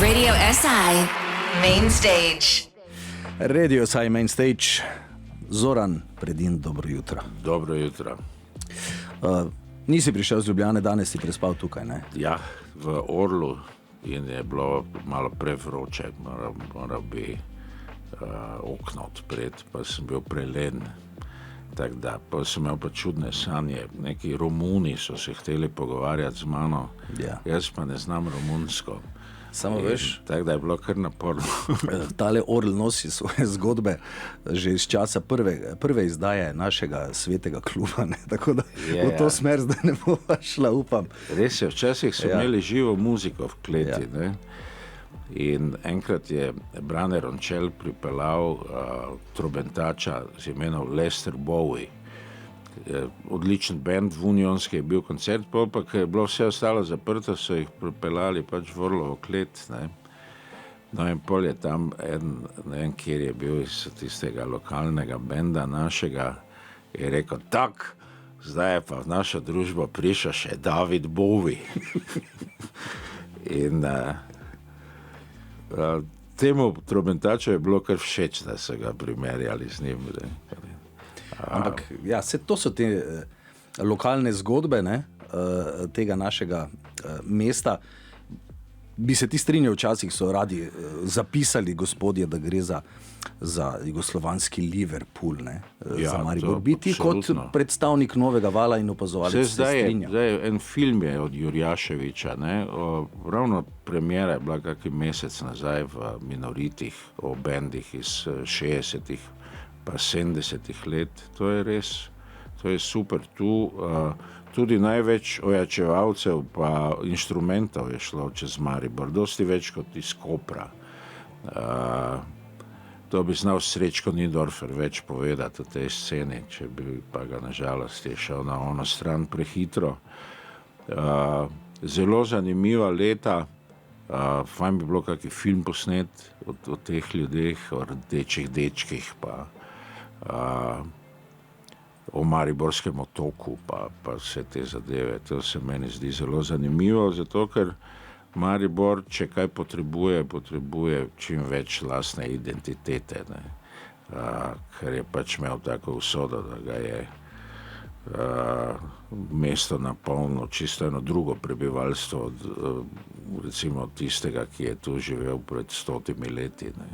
Radio SI Main Stage. Radio SI Main Stage. Zoran Predin, dobro jutro. Dobro jutro. Nisi prišel z Ljubljane, danes si prespal tukaj, ne? Ja, v Orlu in je bilo malo prevroče, moral bi okno odpreti, pa sem bil prelen. Tako da, pa sem imel pa čudne sanje. Neki Romuni so se hteli pogovarjati z mano, Ja. Jaz pa ne znam romunsko. Samo veš, Tako da je bilo kar naporno. tale Orl nosi svoje zgodbe že iz časa prve izdaje našega svetega kluba, ne? Tako da v to smer zdaj ne bova šla, upam. Res je, včasih so imeli živo muziko v kleti, ne? In enkrat je Brane Rončel pripeljal trobentača z imenom Lester Bowie. Odličen band, v Unionski je bil koncert, pa ko je bilo vse ostalo zaprto, so jih pripeljali pač v Orlovo klet, ne. No in pol je tam ne vem, kjer je bil iz tistega lokalnega benda našega, je rekel, tak, zdaj je pa v našo družbo prišel še David Bowie. In temu trobentaču je bilo kar všeč, da so ga primerjali z njim. Ampak ja, to so te lokalne zgodbe, ne, tega našega mesta. Bi se ti strinjal, včasih so radi zapisali gospodje, da gre za jugoslovanski Liverpool, ne, za Maribor. Biti kot predstavnik novega vala in opazovalec se strinjal. Zdaj en film je od Jurjaševiča, ne, ravno premiera je bila kakšen mesec nazaj v Minoritih, o bendih iz 60-ih pa 70-ih let. To je res, to je super. Tu tudi največ ojačevalcev pa inštrumentov je šlo čez Maribor, dosti več kot iz Kopra. To bi znal Srečko Nidorfer več povedati o tej sceni, če bi pa ga nažalost je šel na ono stran prehitro. Zelo zanimiva leta, fajn bi bilo kakšen film posnet o teh ljudeh, o Rdečih dečkih, pa o Mariborskem otoku, pa vse te zadeve. To se meni zdi zelo zanimivo, zato ker Maribor, če kaj potrebuje čim več lastne identitete, ne. Ker je pač imel tako usodo, da ga je mesto napolnilo čisto eno drugo prebivalstvo od recimo tistega, ki je tu živel pred 100 leti, ne.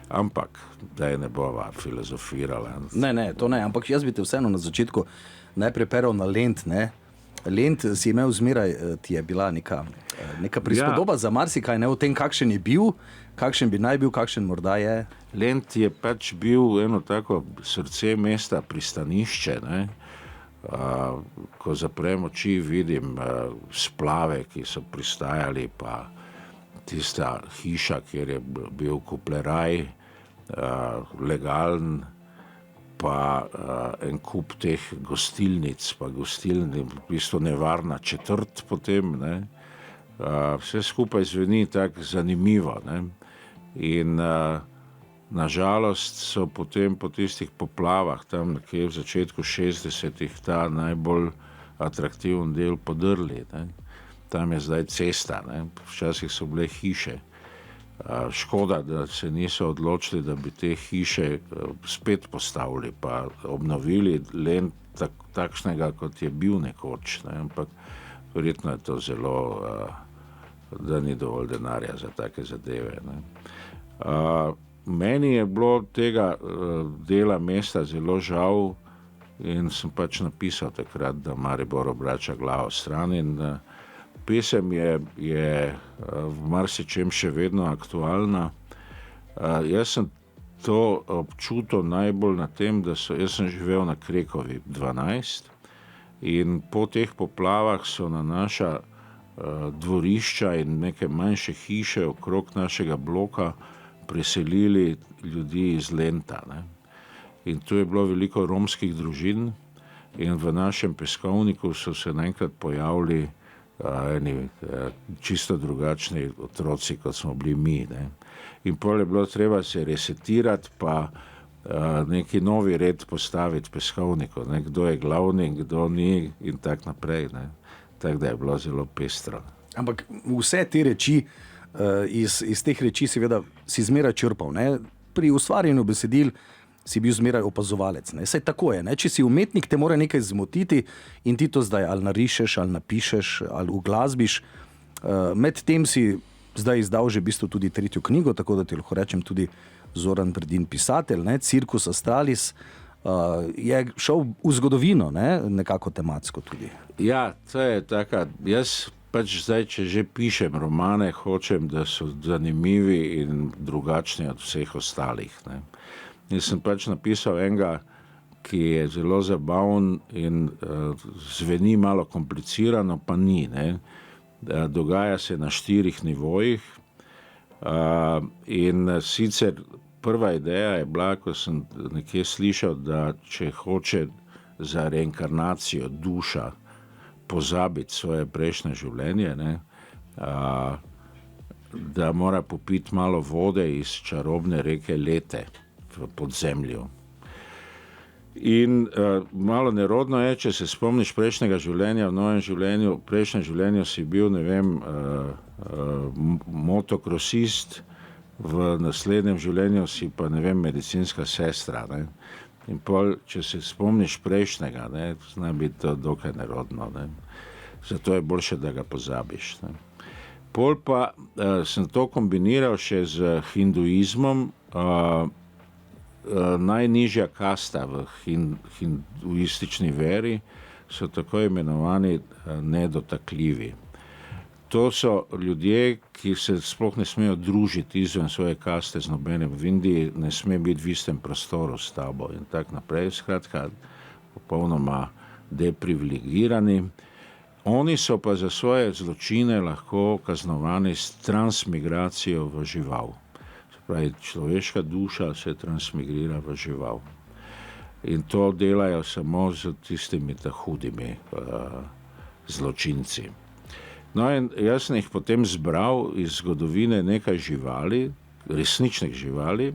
Ampak, da je ne bova filozofirala. Ne, to ne, ampak jaz bi te vseeno na začetku najprej peral na Lent, ne. Lent si imel zmeraj, ti je bila neka prispodoba za marsikaj, ne, o tem, kakšen je bil, kakšen bi naj bil, kakšen morda je. Lent je pač bil eno tako srce mesta, pristanišče, ne. Ko zaprem oči, vidim splave, ki so pristajali, pa tista hiša, kjer je bil kupleraj, legalen, pa en kup teh gostilnic, pa gostilni, v bistvu nevarna četrt potem, ne. Vse skupaj zveni tako zanimivo, ne. In nažalost so potem po tistih poplavah, tam nekje v začetku 60-ih, ta najbolj atraktiven del podrli, ne. Tam je zdaj cesta, ne. Včasih so bile hiše. Škoda, da se niso odločili, da bi te hiše spet postavili, pa obnovili len takšnega, kot je bil nekoč, ne. Ampak verjetno je to zelo, da ni dovolj denarja za take zadeve, ne. Meni je bilo tega dela mesta zelo žal in sem pač napisal takrat, da Maribor obrača glavo stran, in pesem je v marsičem še vedno aktualna. Jaz sem to občutil najbolj na tem, jaz sem živel na Krekovi 12 in po teh poplavah so na naša dvorišča in neke manjše hiše okrog našega bloka preselili ljudi iz Lenta, ne. In tu je bilo veliko romskih družin in v našem peskovniku so se naenkrat pojavili eni čisto drugačni otroci, kot smo bili mi, ne. In pol je bilo treba se resetirati, pa neki novi red postaviti peskovniku, ne, kdo je glavni, kdo ni in tako naprej, ne. Tako da je bilo zelo pestro. Ampak vse te reči iz teh reči seveda si zmeraj črpal. Ne? Pri ustvarjanju besedil si bil zmeraj opazovalec. Ne? Saj tako je. Ne? Če si umetnik, te mora nekaj zmotiti in ti to zdaj ali narišeš, ali napišeš, ali uglasbiš. Medtem si zdaj izdal že v bistvu tudi 3. knjigo, tako da ti lahko rečem tudi Zoran Predin pisatelj, ne? Cirkus Astralis. Je šel v zgodovino, ne? Nekako tematsko tudi. Ja, to je taka, jaz pač zdaj, če že pišem romane, hočem, da so zanimivi in drugačni od vseh ostalih. Ne? Jaz sem pač napisal enega, ki je zelo zabaven in zveni malo komplicirano, pa ni. Ne? Dogaja se na 4 nivojih in sicer prva ideja je bila, ko sem nekje slišal, da če hoče za reinkarnacijo duša pozabiti svoje prejšnje življenje, ne, da mora popiti malo vode iz čarobne reke Lete v podzemlju. In malo nerodno je, če se spomniš prejšnjega življenja, v novem življenju, v prejšnjem življenju si bil, ne vem, motokrosist, v naslednjem življenju si pa, ne vem, medicinska sestra. Ne? In pol, če se spomniš prejšnjega, ne, zna biti to dokaj nerodno. Ne? Zato je boljše, da ga pozabiš. Ne? Pol pa sem to kombiniral še z hinduizmom. Najnižja kasta v hinduistični veri so tako imenovani nedotakljivi. To so ljudje, ki se sploh ne smejo družiti izven svoje kaste z nobenim. V Indiji ne sme biti v istem prostoru s tabo in tak naprej. Skratka, popolnoma deprivilegirani. Oni so pa za svoje zločine lahko kaznovani s transmigracijo v žival. Pravi, človeška duša se transmigrira v žival. In to delajo samo z tistimi hudimi zločinci. No in jaz sem jih potem zbral iz zgodovine nekaj živali, resničnih živali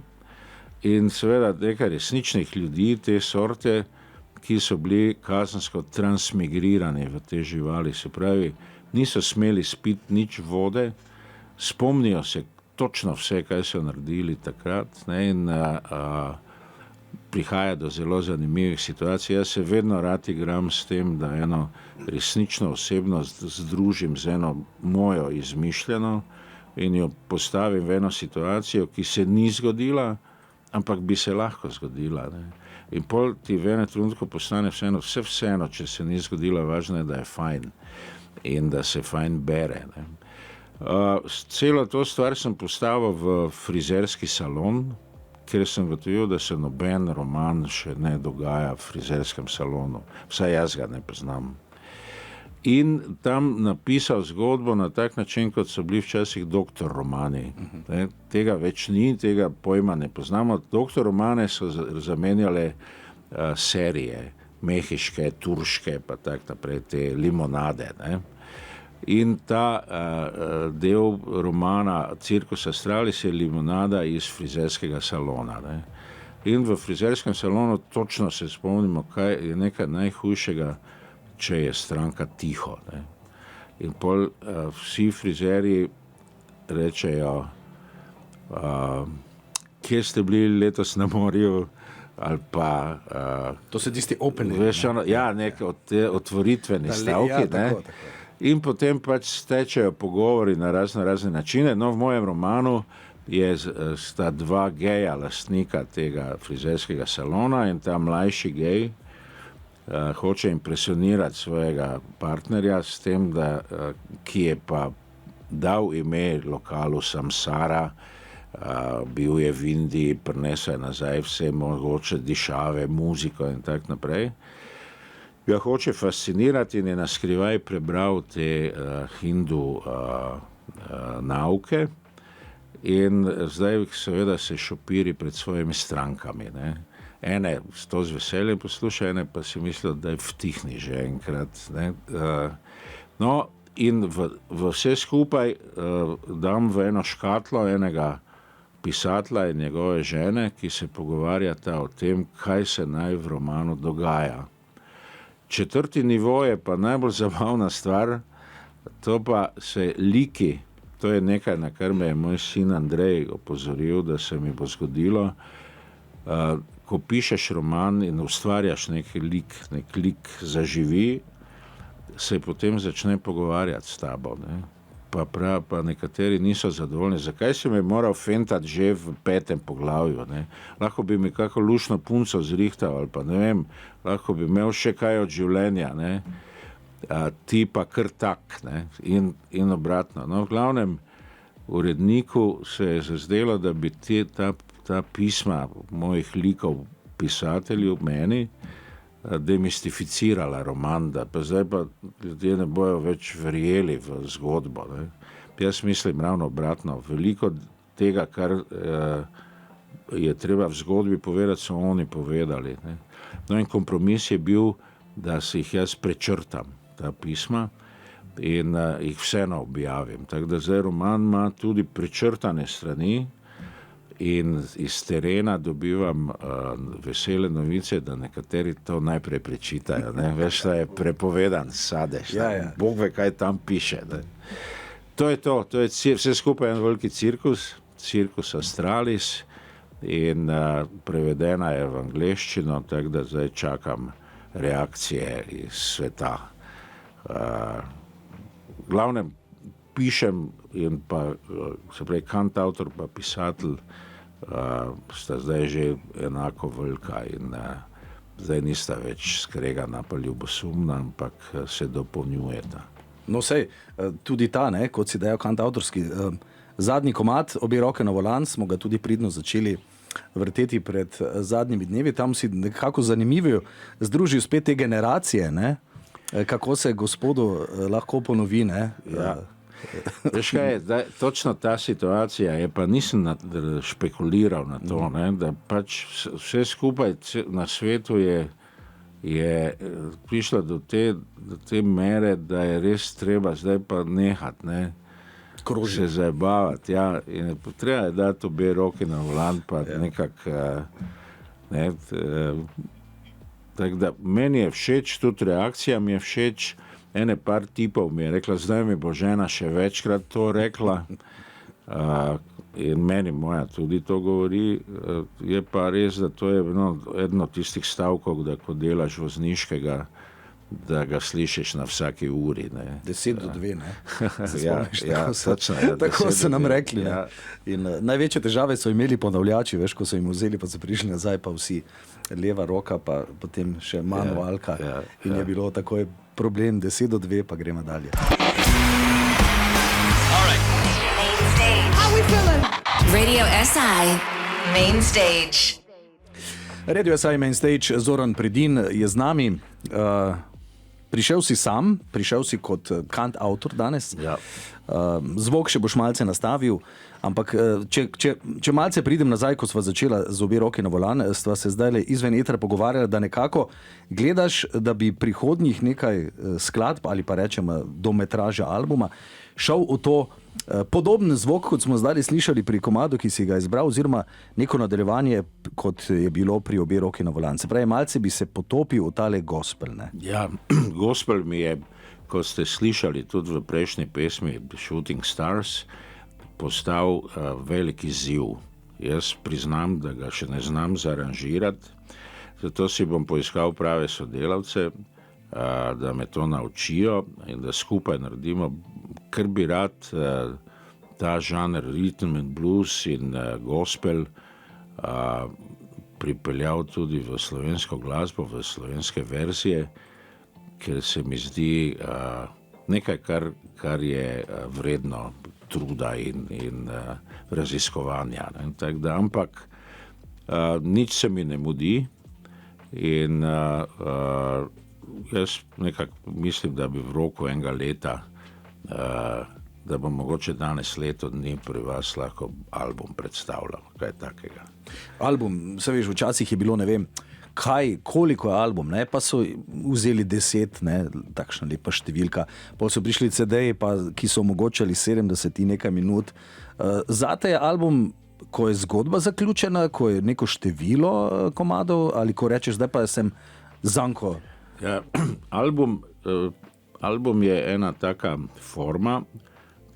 in seveda nekaj resničnih ljudi te sorte, ki so bili kazensko transmigrirani v te živali. Se pravi, niso smeli spiti nič vode, spomnijo se točno vse, kaj so naredili takrat, ne, in prihaja do zelo zanimivih situacij. Jaz se vedno rad igram s tem, da eno resnično osebnost združim z eno mojo izmišljeno in jo postavim v eno situacijo, ki se ni zgodila, ampak bi se lahko zgodila. Ne. In pol ti v enem trenutku postane vseeno, če se ni zgodila, važno je, da je fajn in da se fajn bere. Ne. Celo to stvar sem postavil v frizerski salon, ker sem gotovil, da se noben roman še ne dogaja v frizerskem salonu. Vsaj jaz ga ne poznam. In tam napisal zgodbo na tak način, kot so bili včasih doktor romani. Tega več ni, tega pojma ne poznamo. Doktor romane so zamenjale serije, mehiške, turške, pa tak naprej, te limonade. Ne? In ta del romana Cirkus Astralis je limonada iz frizerskega salona. Ne? In v frizerskem salonu točno se spomnimo, kaj je nekaj najhujšega, če je stranka tiho. Ne? In pol vsi frizerji rečejo, kje ste bili letos na morju, ali pa... To so tisti opening. Ja, neke otvoritveni stavki. Ja, tako. In potem pač stečejo pogovori na razne načine. No, v mojem romanu sta 2 geja lastnika tega frizerskega salona in ta mlajši gej hoče impresionirati svojega partnerja s tem, ki je pa dal ime lokalu Samsara, bil je v Indiji, prinesel je nazaj vse mogoče dišave, muziko in tak naprej. Ga hoče fascinirati in je naskrivaj prebral te hindu nauke in zdaj seveda se šopiri pred svojimi strankami. Ne. Ene to z veseljem posluša, ene pa si mislijo, da je vtihni že enkrat. Ne. No in v vse skupaj dam v eno škatlo enega pisatelja in njegove žene, ki se pogovarjata o tem, kaj se naj v romanu dogaja. 4. nivo je pa najbolj zabavna stvar, to pa se liki, to je nekaj, na kar me je moj sin Andrej opozoril, da se mi bo zgodilo. Ko pišeš roman in ustvarjaš nek lik zaživi, se potem začne pogovarjati s tabo. Ne? Pa nekateri niso zadovoljni. Zakaj si me moral fentati že v 5. poglavju? Ne? Lahko bi mi kako lušno punco zrihtal, ali pa ne vem, lahko bi imel še kaj od življenja, ne? Ti pa kar tak, ne? In obratno. No, v glavnem, uredniku se je zazdelo, da bi ta pisma mojih likov pisateljev meni demistificirala roman, da pa zdaj pa ljudje ne bojo več verjeli v zgodbo. Ne. Jaz mislim ravno obratno. Veliko tega, kar je treba v zgodbi povedati, so oni povedali. Ne. No in kompromis je bil, da si jih jaz prečrtam, ta pisma, in jih vseeno objavim. Tako da zdaj roman ima tudi prečrtane strani, in iz terena dobivam vesele novice, da nekateri to najprej prečitajo. Ne? Veš, da je prepovedan sadež. Ja. Bog ve, kaj tam piše. Ne? To je vse skupaj en veliki cirkus Astralis, in prevedena je v angleščino, tako da zdaj čakam reakcije iz sveta. Glavnem pišem in pa se pravi kantavtor pa pisatelj sta zdaj že enako velika in zdaj nista več skregana pa ljubosumna, ampak se dopolnjujeta. No sej, tudi ta, ne, kot si dejal kantavtorski, zadnji komad Obe roke na volan smo ga tudi pridno začeli vrteti pred zadnjimi dnevi. Tam si nekako zanimivo združil spet te generacije, ne? Kako se gospodu lahko ponovi, ne? Ja. Veš kaj, točno ta situacija je, pa nisem špekuliral na to, ne, da pač vse skupaj na svetu je prišlo do te mere, da je res treba zdaj pa nehati, ne, se zabavati, ja, in treba je dati obe roki na volan, pa nekako, ne, tako da meni je všeč, tudi reakcija mi je všeč. Ene par tipov mi je rekla, zdaj mi bo žena še večkrat to rekla, in meni moja tudi to govori. Je pa res, da to je eno tistih stavkov, da ko delaš vozniškega, da ga slišiš na vsaki uri. Ne. 10 do 2, ne? Tako so nam rekli. Ja. In največje težave so imeli ponavljači, veš, ko so jim vzeli, pa so prišli nazaj, pa vsi leva roka, pa potem še manualka. In je bilo takoj problem 10 do 2, pa gremo dalje. Radio SI Main Stage. Radio SI Main Stage, Zoran Predin je z nami. Prišel si sam, prišel si kot kantavtor danes. Ja. Zvok še boš malce nastavil, ampak če malce pridem nazaj, ko sva začela z Obe roki na volan, sva se zdaj izven etra pogovarjala, da nekako gledaš, da bi prihodnjih nekaj skladb ali pa rečemo dometraža albuma šel v to podoben zvok, kot smo zdaj slišali pri komadu, ki si ga izbral, oziroma neko nadaljevanje, kot je bilo pri Obe roki na volan. Se pravi, malce bi se potopil v tale gospel, ne? Ja, gospel mi je, kot ste slišali tudi v prejšnji pesmi Shooting Stars, postal velik izziv. Jaz priznam, da ga še ne znam zaranžirati, zato si bom poiskal prave sodelavce, da me to naučijo in da skupaj naredimo, ker bi rad ta žanr rhythm and blues in gospel pripeljal tudi v slovensko glasbo, v slovenske verzije, ker se mi zdi nekaj, kar je vredno truda in raziskovanja. Ampak nič se mi ne mudi in jaz nekako mislim, da bi v roku enega leta, da bom mogoče danes leto dni pri vas lahko album predstavljal, kaj takega. Album, se veš, včasih je bilo, ne vem, koliko je album, ne? Pa so vzeli 10, ne? Takšna lepa številka, potem so prišli CD-ji, ki so omogočali 70 in nekaj minut. Zate je album, ko je zgodba zaključena, ko je neko število komadov, ali ko rečeš, zdaj pa sem zanko. Ja, album je ena taka forma,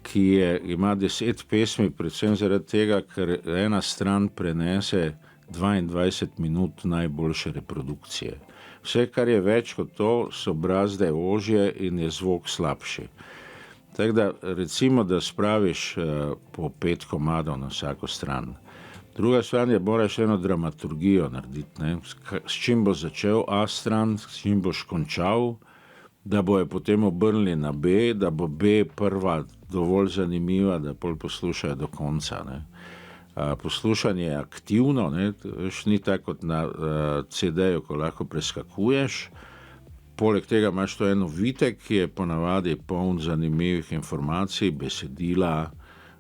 ki ima 10 pesmi, predvsem zaradi tega, ker ena stran prenese 22 minut najboljše reprodukcije. Vse, kar je več kot to, so brazde ožje in je zvok slabši. Tako da recimo, da spraviš po 5 komadov na vsako stran. Druga stran je, moraš eno dramaturgijo narediti, ne? S čim bo začel A stran, s čim boš končal, da bojo potem obrnili na B, da bo B prva dovolj zanimiva, da pol poslušajo do konca. Ne? Poslušanje je aktivno, ne? Ni tako kot na CD-ju, ko lahko preskakuješ. Poleg tega imaš to eno vitek, ki je ponavadi poln zanimivih informacij, besedila,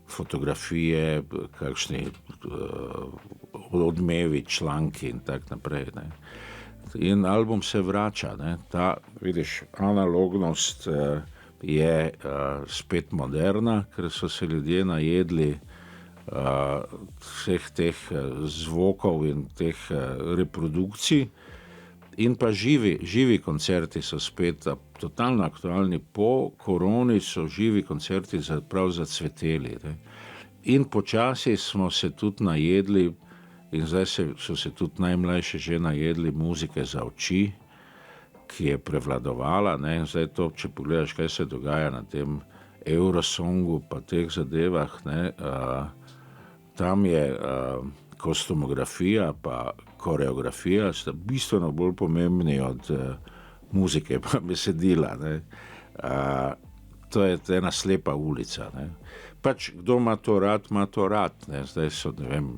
fotografije, kakšni odmevi, članki in tak naprej. Ne? In album se vrača. Ne? Ta, vidiš, analognost je spet moderna, ker so se ljudje najedli vseh teh zvokov in teh reprodukcij. In pa živi koncerti so spet totalno aktualni. Po koroni so živi koncerti prav zacveteli. Ne? In počasi smo se tudi najedli, in zdaj so se tudi najmlajši že najedli muzike za oči, ki je prevladovala. Ne? Zdaj to, če pogledaš, kaj se dogaja na tem Eurosongu pa teh zadevah, ne? Tam je kostumografija pa koreografija sta bistveno bolj pomembni od muzike pa besedila. Ne? To je ena slepa ulica. Ne? Pač kdo ima to rad, ne? Zdaj so, ne vem,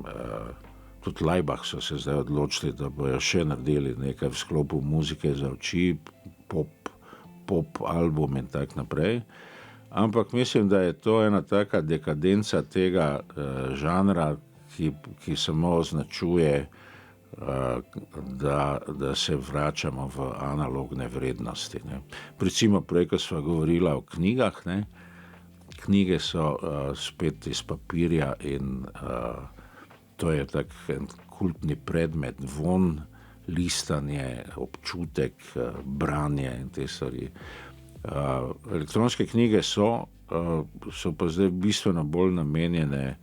tudi Laibach so se zdaj odločili, da bojo še naredili nekaj v sklopu muzike za oči, pop album in tak naprej. Ampak mislim, da je to ena taka dekadenca tega žanra, ki samo označuje, da se vračamo v analogne vrednosti. Ne. Recimo prej, ko sva govorila o knjigah, ne. Knjige so spet iz papirja in to je tak en kultni predmet, von, listanje, občutek, branje in te stvari. Elektronske knjige so pa zdaj bistveno bolj namenjene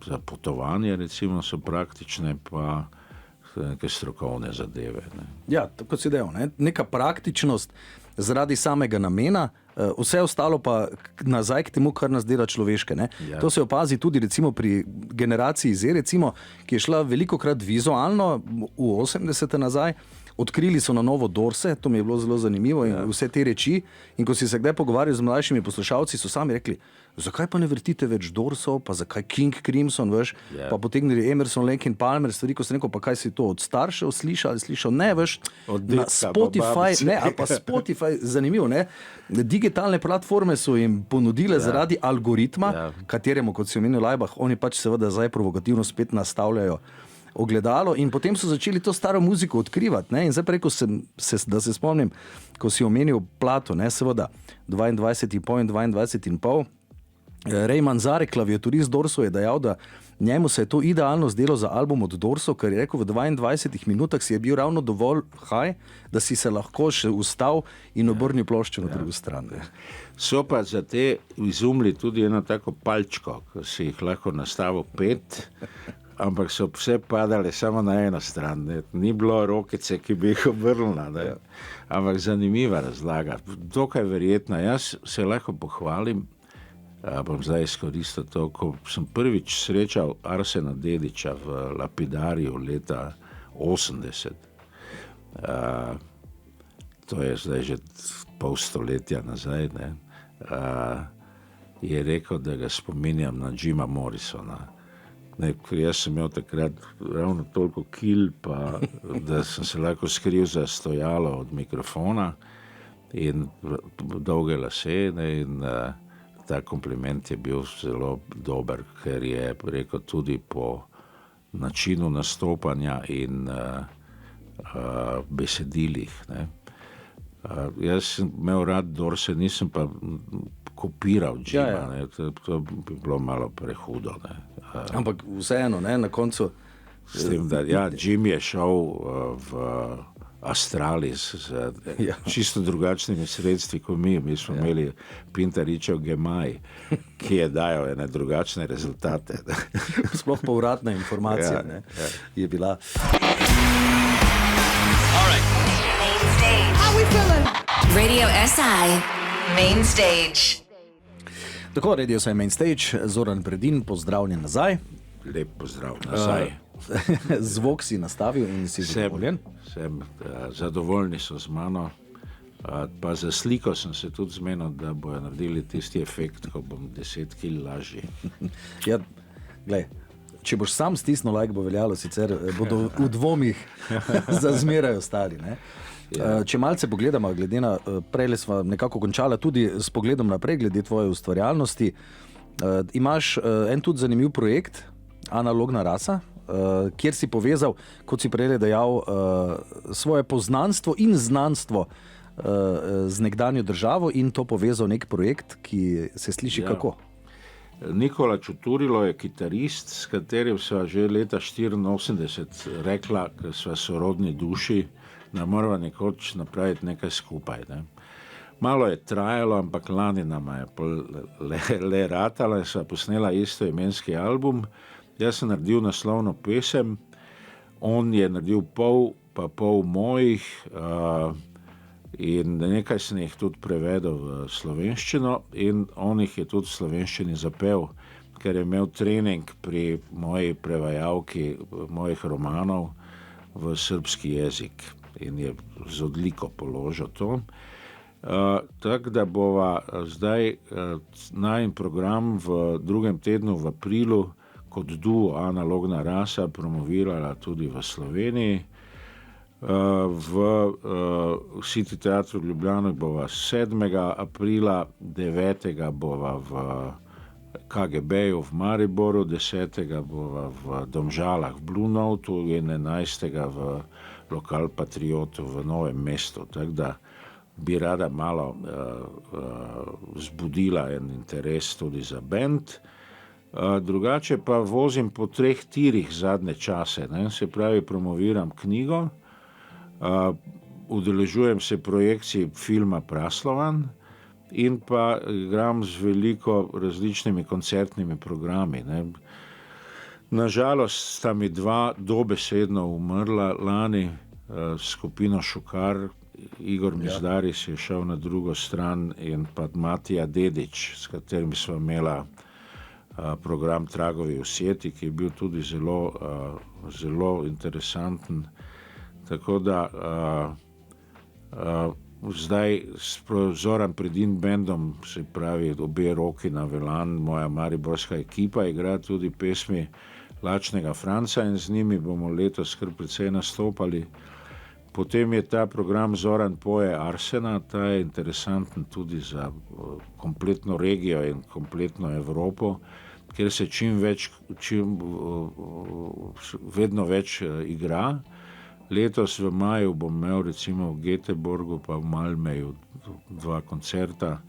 za potovanje, recimo so praktične, pa neke strokovne zadeve. Ne. Ja, tako si dejal, ne? Neka praktičnost zaradi samega namena, vse ostalo pa nazaj k temu, kar nas dela človeške. Ne? Ja. To se opazi tudi recimo pri generaciji Z, recimo, ki je šla velikokrat vizualno v 80-te nazaj. Odkrili so na novo Dorse, to mi je bilo zelo zanimivo in vse te reči. In ko si se kdaj pogovarjal z mlajšimi poslušalci, so sami rekli, zakaj pa ne vrtite več Dorsov, pa zakaj King Crimson, veš, pa potegnili Emerson, Lake in Palmer, stvari, ko si rekel, pa kaj si to od staršev slišal, ne, veš, na Spotify, ne, ali pa Spotify, zanimivo, ne, digitalne platforme so jim ponudile zaradi algoritma, kateremu, kot si omenil Laibach, oni pač seveda zdaj provokativno spet nastavljajo ogledalo in potem so začeli to staro muziko odkrivati. Ne? In zdaj preko da se spomnim, ko si omenil Plato, ne? Seveda 22,5 in 22,5. Ray Manzarek, klaviaturist Dorsov, je dejal, da njemu se je to idealno zdelo za album od Dorsov, ker je rekel, v 22 minutah si je bil ravno dovolj high, da si se lahko še ustal in obrnil ploščo na drugo stran. Ne? So pa za te izumili tudi eno tako palčko, ko si jih lahko nastavil 5, ampak so vse padale samo na eno stran. Ne. Ni bilo rokice, ki bi jih obrnila. Ne. Ampak zanimiva razlaga. Dokaj verjetna. Jaz se lahko pohvalim, bom zdaj izkoristil to, ko sem prvič srečal Arsena Dedića v Lapidariju leta 80. To je zdaj že pol stoletja nazaj. Ne. Je rekel, da ga spominjam na Jima Morrisona. Ne, jaz sem imel takrat ravno toliko kil, pa da sem se lahko skril za stojalo od mikrofona in dolge lase. Ne, in ta kompliment je bil zelo dober, ker je rekel tudi po načinu nastopanja in besedilih. Ne. Jaz sem imel rad Dorse, nisem pa kopiral Jima, ne, to bi bilo malo prehudo. Ne. Ampak vseeno, ne, na koncu. S tem, da Jim je šel v Astralis z čisto drugačnimi sredstvi kot mi smo imeli Pintaričev Gemaj, ki je dajal ene drugačne rezultate. Sploh povratna informacija je bila. Radio SI Main Stage. Tako, Radio SI Main Stage, Zoran Predin, pozdravljen nazaj. Lep pozdrav nazaj. Zvok si nastavil in si zadovoljen? Sem, zadovoljni so z mano, pa za sliko sem se tudi zmenil, da bojo naredili tisti efekt, ko bom 10 kg lažji. Ja, glej, če boš sam stisnil like, bo veljalo, sicer bodo v dvomih za zmeraj ostali, ne? Če malce pogledamo, glede na, prej smo nekako končali tudi s pogledom naprej, glede tvoje ustvarjalnosti, imaš en tudi zanimiv projekt, Analogna rasa, kjer si povezal, kot si prej dejal, svoje poznanstvo in znanstvo z nekdanjo državo in to povezal nek projekt, ki se sliši kako? Nikola Čuturilo je kitarist, s katerim sva že leta 1984 rekla, ker sva sorodni duši, da morava nekoč napraviti nekaj skupaj. Ne? Malo je trajalo, ampak lani nama je le ratala in sva posnela istoimenski album. Jaz sem naredil naslovno pesem, on je naredil pol mojih in nekaj sem jih tudi prevedel v slovenščino in on jih je tudi v slovenščini zapel, ker je imel trening pri moji prevajalki mojih romanov v srbski jezik in je z odliko položil to. Tako da bova zdaj najin program v drugem tednu v aprilu kot duo Analogna rasa promovirala tudi v Sloveniji. V City teatru v Ljubljani bova 7. aprila, 9. bova v KGB-ju v Mariboru, 10. bova v Domžalah v Blue Notu in 11. v Lokal Patriotu v Novem mestu. Tako da bi rada malo vzbudila en interes tudi za band. Drugače pa vozim po 3 tirih zadnje čase, ne? Se pravi, promoviram knjigo, udeležujem se projekcij filma Praslovan in pa igram z veliko različnimi koncertnimi programi. Ne? Nažalost sta mi 2 dobesedno umrla lani, skupino Šukar, Igor Mizdaris je šel na drugo stran in pa Matija Dedič, s katerim sva imela program Tragovi v sjeti, ki je bil tudi zelo interesanten. Tako da zdaj s Zoran Predin bandom, se pravi obe roki na Velan, moja mariborska ekipa igra tudi pesmi Lačnega Franca in z njimi bomo letos kar precej nastopali. Potem je ta program Zoran poje Arsena, ta je interesanten tudi za kompletno regijo in kompletno Evropo, kjer se vedno več igra. Letos v maju bom imel recimo v Göteborgu pa v Malmeju 2 koncerta.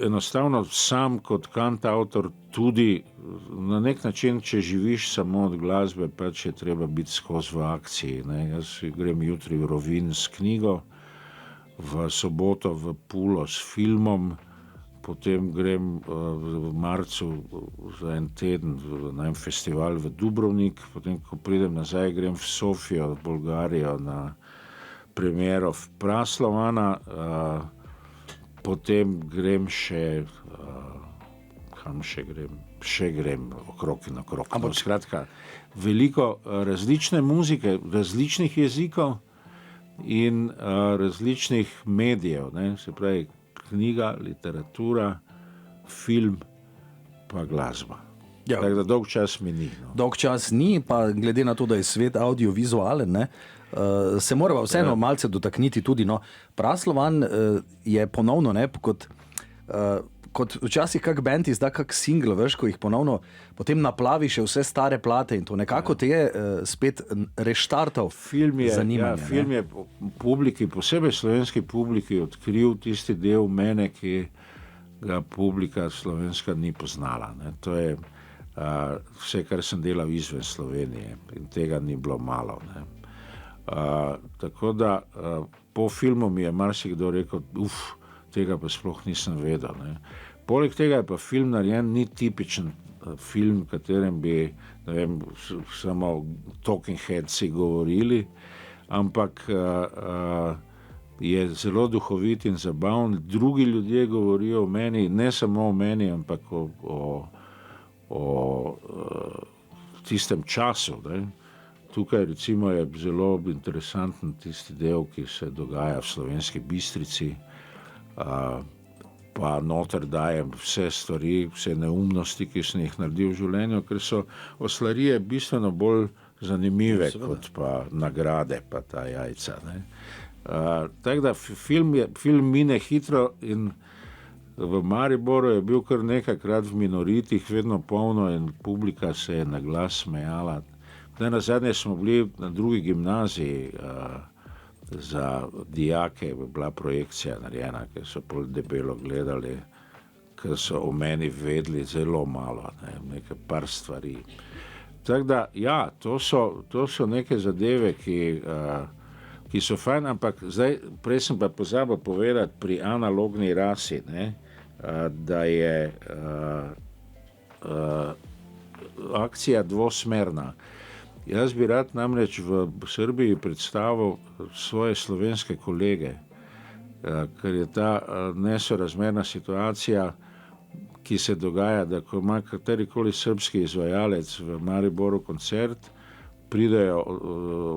Enostavno sam kot kantavtor tudi na nek način, če živiš samo od glasbe, pač je treba biti skozi v akciji. Ne? Jaz grem jutri v Rovinj s knjigo, v soboto v Pulo s filmom, potem grem v marcu za en teden na en festival v Dubrovnik, potem, ko pridem nazaj, grem v Sofijo, v Bolgarijo na premiero Praslovana, potem grem še, kam še grem? Še grem okrog in okrog. Ampak skratka, veliko različne muzike, različnih jezikov in različnih medijev, ne? Se pravi, knjiga, literatura, film pa glasba. Ja. Tako da dolg čas mi ni. No. Dolg čas ni, pa glede na to, da je svet audiovizualen, ne, se morava vseeno malce dotakniti tudi. No. Praslovan je ponovno, ne, kot včasih kak band izda kak single, veš, ko jih ponovno potem naplavi še vse stare plate in to nekako te je spet reštartal zanimanje. Film je publiki, posebej slovenski publiki, odkril tisti del mene, ki ga publika slovenska ni poznala. Ne. To je vse, kar sem delal izven Slovenije, in tega ni bilo malo. Ne. Tako da po filmu mi je marsikdo rekel, tega pa sploh nisem vedel. Ne. Poleg tega je pa film narejen, ni tipičen film, v katerem bi, ne vem, samo talking headsi govorili, ampak je zelo duhovit in zabaven. Drugi ljudje govorijo o meni, ne samo o meni, ampak o tistem času. Ne. Tukaj recimo je zelo interesanten tisti del, ki se dogaja v Slovenski Bistrici, pa noter dajem vse stvari, vse neumnosti, ki sem jih naredil v življenju, ker so oslarije bistveno bolj zanimive kot pa nagrade, pa ta jajca. Ne. Tako da film mine hitro in v Mariboru je bil kar nekajkrat v minoritih, vedno polno in publika se je na glas smejala. Nazadnje smo bili na drugi gimnaziji za dijake, je bila projekcija narejena, ker so pol debelo gledali, ker so o meni vedeli zelo malo, nekaj par stvari. Tako da, ja, to so neke zadeve, ki so fajn, ampak zdaj, prej sem pa pozabil povedati pri analogni rasi, ne, da je akcija dvosmerna. Jaz bi rad namreč v Srbiji predstavil svoje slovenske kolege, ker je ta nesorazmerna situacija, ki se dogaja, da ko ima katerikoli srbski izvajalec v Mariboru koncert, pridejo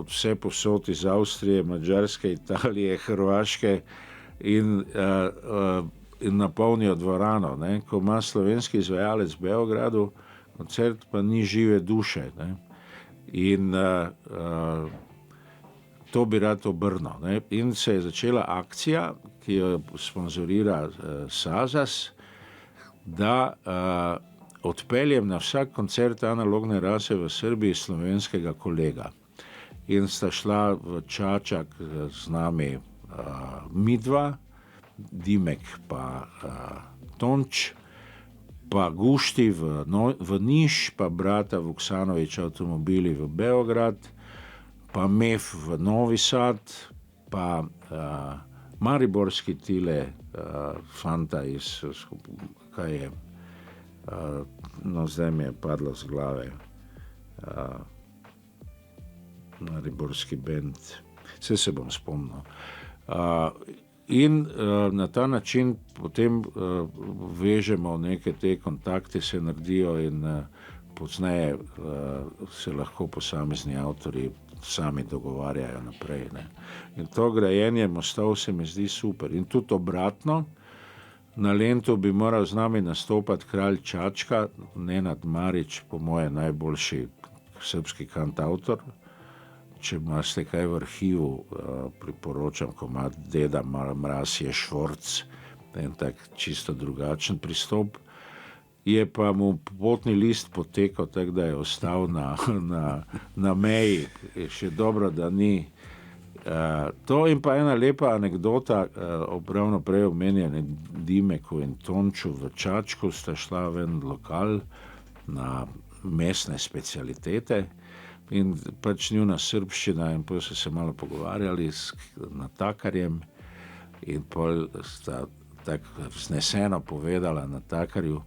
od vse povsod iz Avstrije, Madžarske, Italije, Hrvaške in napolnijo dvorano. Ne. Ko ima slovenski izvajalec v Beogradu koncert, pa ni žive duše. Ne. In to bi rad obrnil. Ne. In se je začela akcija, ki jo sponzorira Sazas, da odpeljem na vsak koncert analogne rase v Srbiji slovenskega kolega. In sta šla v Čačak z nami midva, Dimek pa Tonč, pa Gušti v Niš, pa brata Vuksanović avtomobili v Beograd, pa Mef v Novi Sad, pa mariborski tile fanta iz, kaj je, no zdaj mi je padlo z glave, mariborski bend, vse se bom spomnil. In na ta način potem vežemo neke te kontakte, se naredijo in pozneje se lahko posamezni avtorji sami dogovarjajo naprej. Ne. In to grajenje mostov se mi zdi super. In tudi obratno, na Lentu bi moral z nami nastopati kralj Čačka, Nenad Marić, po moje najboljši srpski kantautor. Če imate kaj v arhivu, priporočam, ko ima Deda Mraz je Švorc, en tak čisto drugačen pristop. Je pa mu potni list potekal, tako da je ostal na meji. Je še dobro, da ni. To in pa ena lepa anekdota, ravno prej omenjene Dimeku in Tonču v Čačku sta šla v en lokal na mesne specialitete in pač njuna srbščina, in potem so se malo pogovarjali s natakarjem in potem sta tako vzneseno povedala natakarju: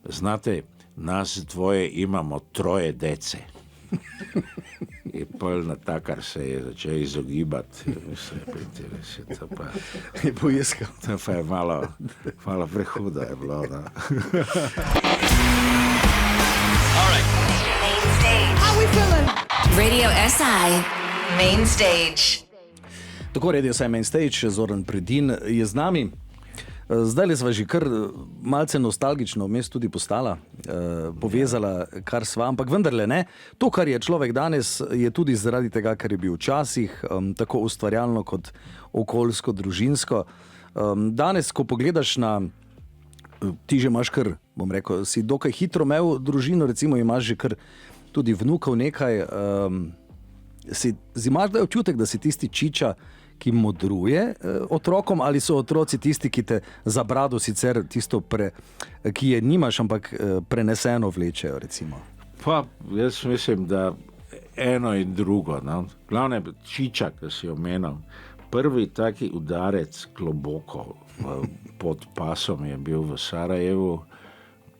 znate, nas dvoje imamo 3 dece. In potem natakar se je začel izogibati. Je poiskal. To pa je malo prehudo je bilo. Da. How we feeling? Radio SI Main Stage. Tako, Radio SI Main Stage, Zoran Predin je z nami. Zdaj sva že kar malce nostalgično vmes tudi postala, povezala, kar sva, ampak vendarle ne. To, kar je človek danes, je tudi zaradi tega, kar je bil včasih, tako ustvarjalno kot okoljsko, družinsko. Danes, ko pogledaš na, ti že imaš kar, bom rekel, si dokaj hitro imel družino, recimo imaš že kar tudi vnukov nekaj, imaš da občutek, da si tisti čiča, ki modruje otrokom, ali so otroci tisti, ki te za brado sicer tisto, ki je nimaš, ampak preneseno vlečejo, recimo? Pa jaz mislim, da eno in drugo. No. Glavne Čiča, ki si omenil, prvi taki udarec globoko pod pasom je bil v Sarajevu,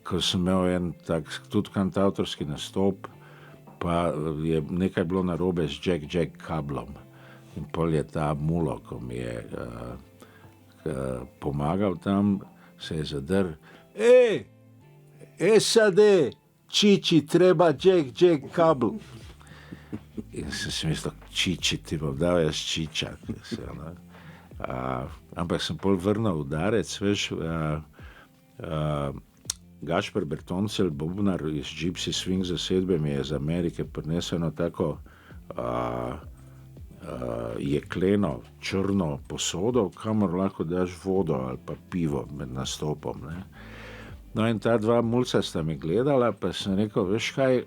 ko sem imel en tak tudi kantavtorski nastop, pa je nekaj bilo narobe z Jack kablom. In pol je ta mulo, ko mi je pomagal tam, se je zadrl. SAD, Čiči, treba Jack kabel. In sem si mislil, Čiči, ti bom dal jaz Čiča. Ampak sem pol vrnil udarec, veš, Gašper Bertoncel, bobnar iz Gypsy Swing zasedbe, mi je iz Amerike prinesel eno tako jekleno, črno posodo, kamor lahko daš vodo ali pa pivo med nastopom. Ne. No in ta dva mulca sta mi gledala, pa sem rekel, veš kaj,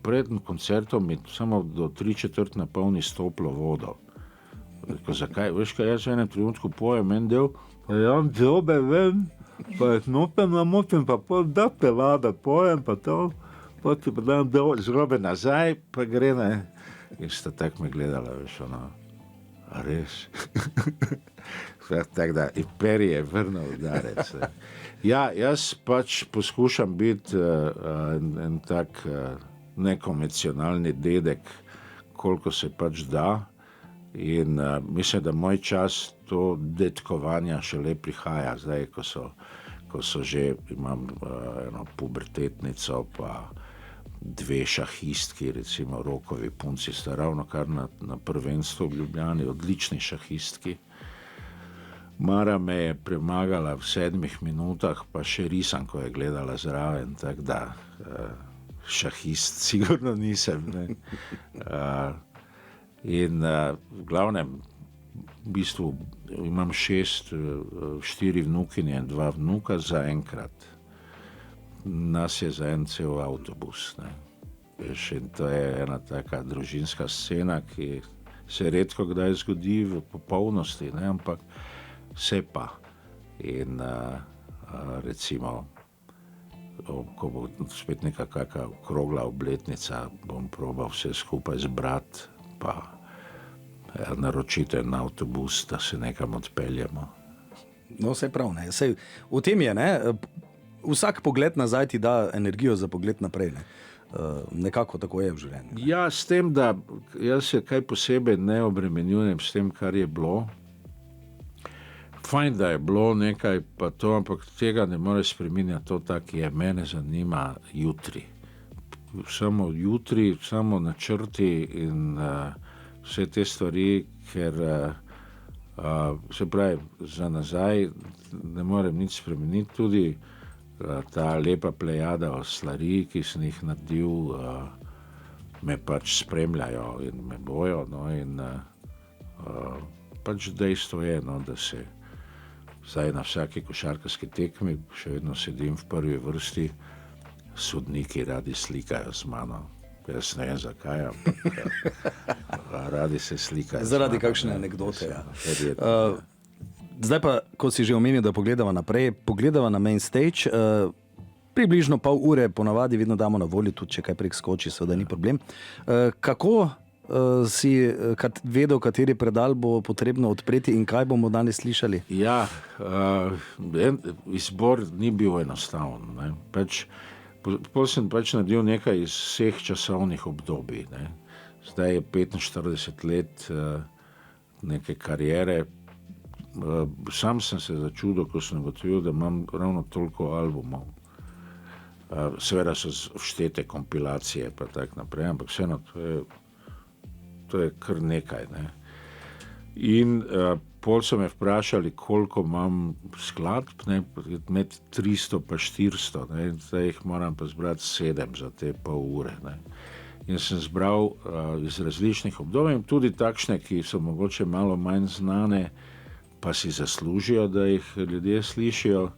pred koncertom mi samo do 3/4 napolni stoplo vodo. Rekel, zakaj? Veš kaj, jaz v enem trenutku pojem en del, pa jam zobe ven, pa jaz nopem namotim, pa pol da pelada, pojem pa to, pa ti pa dam del zrobe nazaj, pa gre, ne. In sta tak me gledala, veš, ono, a res? Tako da, Imperi je vrnil udarec. Ja, jaz pač poskušam biti en tak nekonvencionalni dedek, koliko se pač da. In mislim, da moj čas to dedkovanja šele prihaja, zdaj, ko so že, imam eno pubertetnico, pa 2 šahistki, recimo Rokovi punci, sta ravno kar na prvenstvu v Ljubljani, odlični šahistki. Mara me je premagala v 7 minutah, pa še risanko je gledala zraven, tako da šahist sigurno nisem. Ne. In v glavnem, v bistvu imam 4 vnukinje in 2 vnuka zaenkrat. Nas je za en cel avtobus. Ne. Veš, in to je ena taka družinska scena, ki se redko kdaj zgodi v popolnosti, ne, ampak se pa. In recimo, ko bo spet neka kakšna okrogla obletnica, bom probal vse skupaj zbrati, pa naročiti en avtobus, da se nekam odpeljemo. No, saj prav, ne. Saj, v tem je, ne, vsak pogled nazaj ti da energijo za pogled naprej, ne. Nekako tako je v življenju. Ja, s tem, da jaz se kaj posebej ne obremenjujem s tem, kar je bilo. Fajn, da je bilo nekaj, pa to, ampak tega ne more spreminjati to, tak je, mene zanima jutri. Samo jutri, samo načrti in vse te stvari, ker se pravi, za nazaj ne morem nič spremeniti, tudi ta lepa plejada oslari, ki sem jih naredil, me pač spremljajo in me bojo, no, in pač dejstvo je, no, da se zdaj na vsaki košarkarski tekmi še vedno sedim v prvi vrsti, sodniki radi slikajo z mano. Jaz ne vem zakaj, ampak radi se slikajo. Zaradi kakšne anekdote, ja. Zdaj pa, ko si že omenil, da pogledava naprej, pogledava na main stage, približno pol ure ponavadi vedno damo na voljo, tudi če kaj prek skoči, seveda ni problem. Kako si vedel, kateri predal bo potrebno odpreti in kaj bomo danes slišali? Ja, izbor ni bil enostaven. Ne. Potem sem pač naredil nekaj iz vseh časovnih obdobij. Ne. Zdaj je 45 let neke kariere. Sam sem se začudil, ko sem ugotovil, da imam ravno toliko albumov. Seveda so vštete kompilacije pa tak naprej, ampak vseeno to je kar nekaj. Ne. In pol so me vprašali, koliko imam skladb, ne, med 300 pa 400, ne, zdaj jih moram pa zbrati 7 za te pol ure. Ne. In sem zbral iz različnih obdobij, tudi takšne, ki so mogoče malo manj znane, pa si zaslužijo, da jih ljudje slišijo,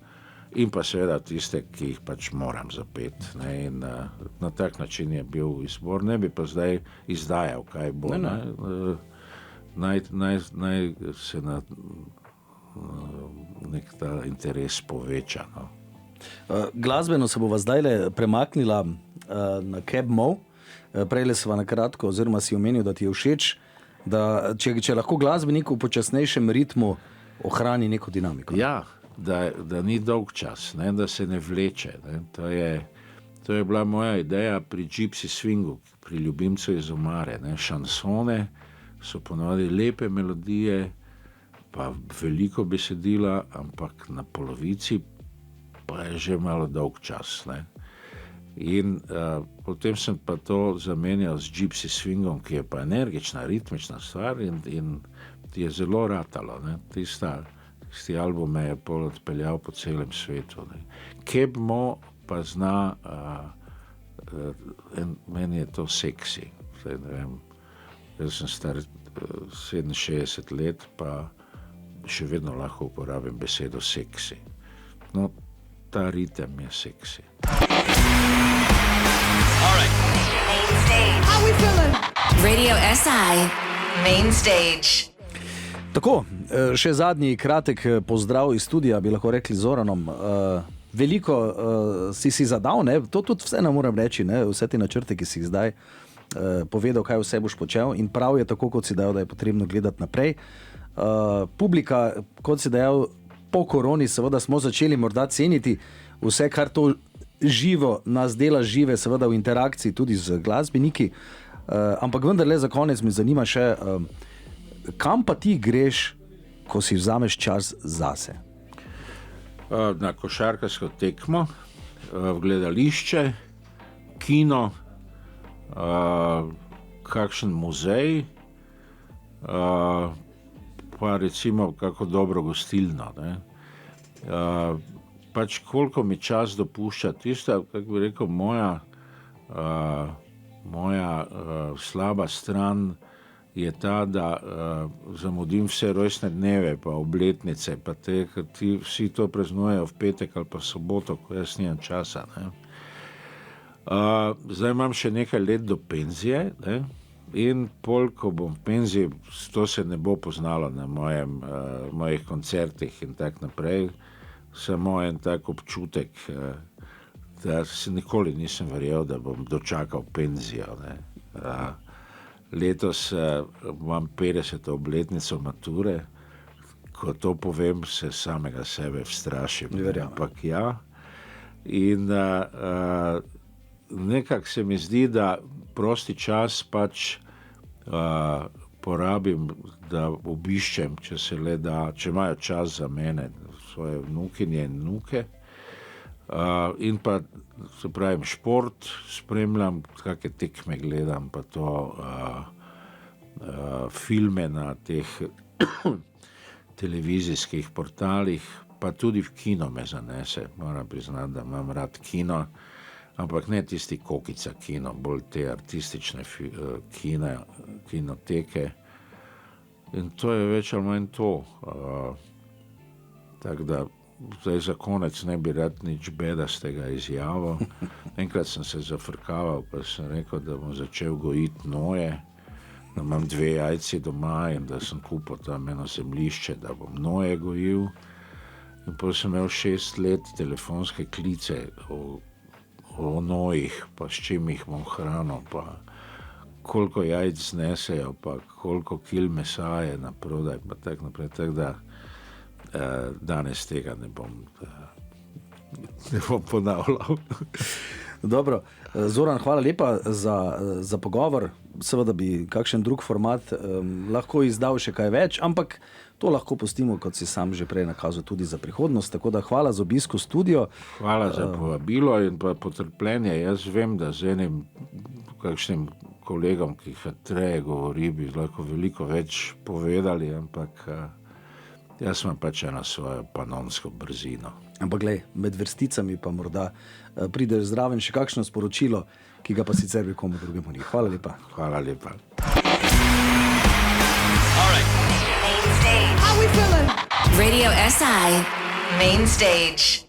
in pa seveda tiste, ki jih pač moram zapeti. Ne, in na tak način je bil izbor, ne bi pa zdaj izdajal, kaj bo. Ne. naj se nek ta interes poveča. No. Glasbeno se bova zdajle premaknila na Cab Mo. Prejle sva na kratko, oziroma si omenil, da ti je všeč, da če lahko glasbenik v počasnejšem ritmu ohrani neko dinamiko. Ja, da ni dolg čas, ne, da se ne vleče. Ne. To je bila moja ideja pri Gypsy Swingu, pri ljubimcu iz omare. Ne. Šansone so ponovadi lepe melodije, pa veliko besedila, ampak na polovici pa je že malo dolg čas. Ne. In potem sem pa to zamenjal z Gypsy Swingom, ki je pa energična, ritmična stvar in je zelo ratalo. Ne. Tisti album me je pol odpeljal po celem svetu. Ne. Cab Mo pa zna, meni je to seksi. Zdaj, ne vem, jaz sem star 67 let, pa še vedno lahko uporabim besedo seksi. No, ta ritem je seksi. How we feeling? Radio SI Main Stage. Tako, še zadnji kratek pozdrav iz studia, bi lahko rekli z Zoranom. Veliko si zadal, ne? To tudi vse ne moram reči, ne? Vse te načrte, ki si jih zdaj povedal, kaj vse boš počel, in prav je tako, kot si dejal, da je potrebno gledati naprej. Publika, kot si dejal, po koroni seveda smo začeli morda ceniti vse, kar to živo nas dela žive, seveda v interakciji tudi z glasbeniki, ampak vendarle za konec me zanima še, kam pa ti greš, ko si vzameš čas zase? Na košarkarsko tekmo, v gledališče, kino, kakšen muzej, pa recimo kako dobro gostilno. Ne. Pač koliko mi čas dopušča, tista, kako bi rekel, moja slaba stran je ta, da zamudim vse rojstne dneve, pa obletnice, pa vsi to praznujejo v petek ali pa soboto, ko jaz nimam časa. Ne. Zdaj imam še nekaj let do penzije, ne, in pol, ko bom v penziji, to se ne bo poznalo na mojih koncertih in tak naprej, samo en tak občutek, da se nikoli nisem verjel, da bom dočakal penzijo. Ne. Letos imam 50. obletnico mature, ko to povem, se samega sebe vstrašim. Ampak ja. In nekako se mi zdi, da prosti čas pač porabim, da obiščem, če se le da, če imajo čas za mene, svoje vnukinje in vnuke. In pa, se pravim, šport spremljam, kakšne tekme gledam, pa to filme na teh televizijskih portalih, pa tudi v kino me zanese. Moram priznati, da imam rad kino, ampak ne tisti kokica kino, bolj te artistične kinoteke. In to je več ali manj to. Tako da zdaj za konec ne bi rad nič bedastega izjavil. Enkrat sem se zafrkaval, pa sem rekel, da bom začel gojiti noje, da imam 2 jajci doma in da sem kupil tam eno zemljišče, da bom noje gojil. In potem sem imel 6 let telefonske klice o nojih, pa s čim jih bom hranil, pa koliko jajc znesejo, pa koliko kil mesa je na prodaj, pa tak naprej. Tak da danes tega ne bom ponavljal. Dobro, Zoran, hvala lepa za pogovor. Seveda bi kakšen drug format lahko izdal še kaj več, ampak to lahko pustimo, kot si sam že prej nakazal, tudi za prihodnost. Tako da hvala za obisk v studio. Hvala za povabilo in pa potrpljenje. Jaz vem, da z enim kakšnim kolegom, ki hitreje govori, bi lahko veliko več povedali, ampak jaz imam pač eno svojo panonsko brzino. Ampak glej, med vrsticami pa morda pride zraven še kakšno sporočilo, ki ga pa sicer bi komu drugemu ni. Hvala lepa. Hvala lepa. How we feeling? Radio SI Main Stage.